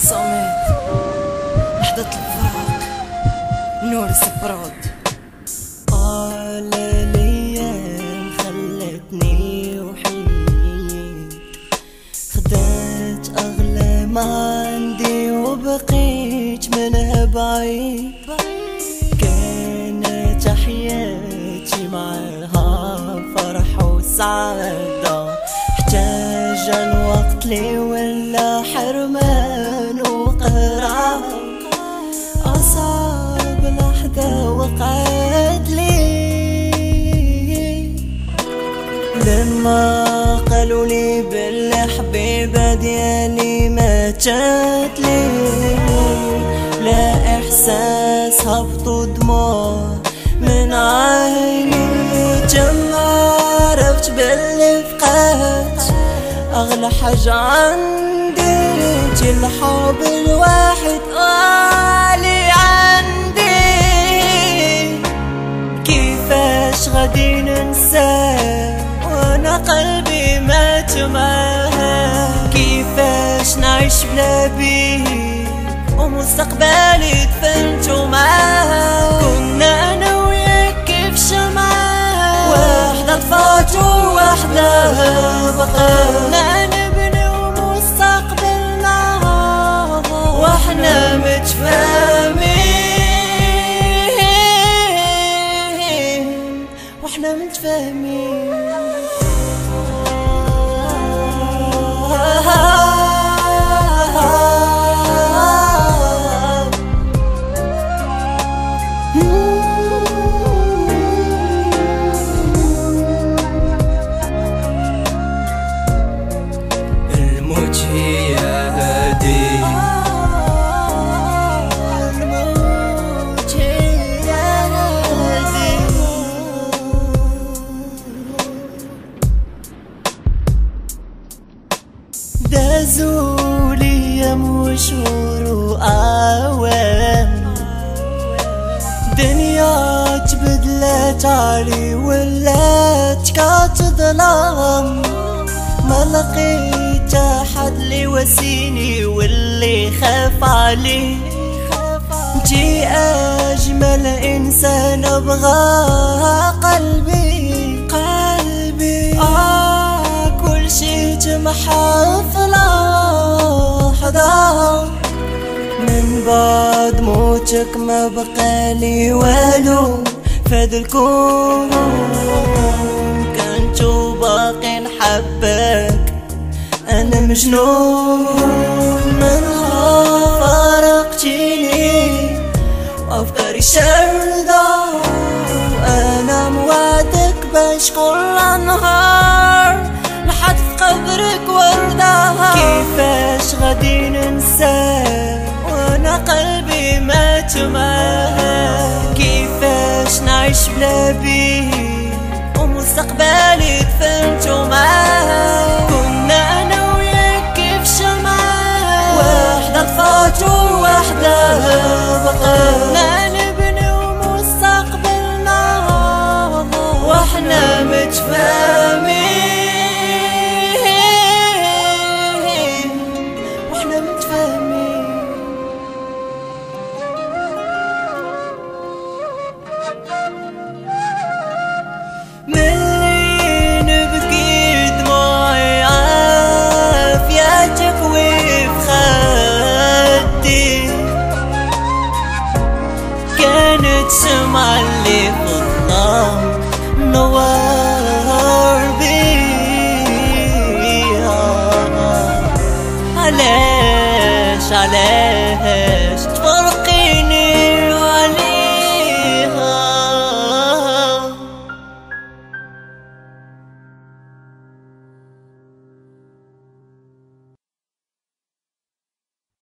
صامت لحظة الفراق نور السبرود. الأيام خلتني وحيد، خدت أغلى ما عندي وبقيت منها بعيد. كانت حياتي معها فرح وسعادة، احتاج الوقت لي ولا حرمان وقهر. أصعب لحظة وقعت لي لما قالوا لي بالحبيبة ديالي ماتت لي. لا إحساس هبط ودموع من عيني، جمع عرفت باللي فقدت أغلى حاجة عندي. انتي الحب الواحد غالي عندي، كيفاش غادي ننساه وانا قلبي مات معاه؟ كيفاش نعيش بلا بيه ومستقبلي دفنتو معاه؟ كنا انا وياك كيف شمعة واحدة طفات وواحدة بقانا نبني ومستقبلنا واحنا متفاهمين، واحنا متفاهمين. الموت هي هادي، الموت هي هادي. دازوا لي أيام وشهور وأعوام، دنيا تبدلت علي ولات كتظلام. ما لقيت أحد اللي واسيني واللي خاف علي. انتي أجمل إنسان أبغاه قلبي قلبي. كل شي تمحى في لحظة، من بعد موتك ما بقالي والو فهاد الكون. كنتو باقي نحبك أنا مجنون، منها فارقتيني وأفكاري شاردة. وأنا موعدك باش كل نهار لحد في قبرك وردة. كيفاش غادي ننساه وانا قلبي مات معاه؟ كيفاش نعيش بلا بيه ومستقبلي دفنتو معاه؟ كنا انا وياك كيف شمعة واحدة طفات وواحدة بقانا نبني ومستقبلنا واحنا متفاهمين، واحنا متفاهمين. ملي نبكي دموعي عافيتك وفي خدي، كانت شمعة اللي في الظلام نوار بيها. علاش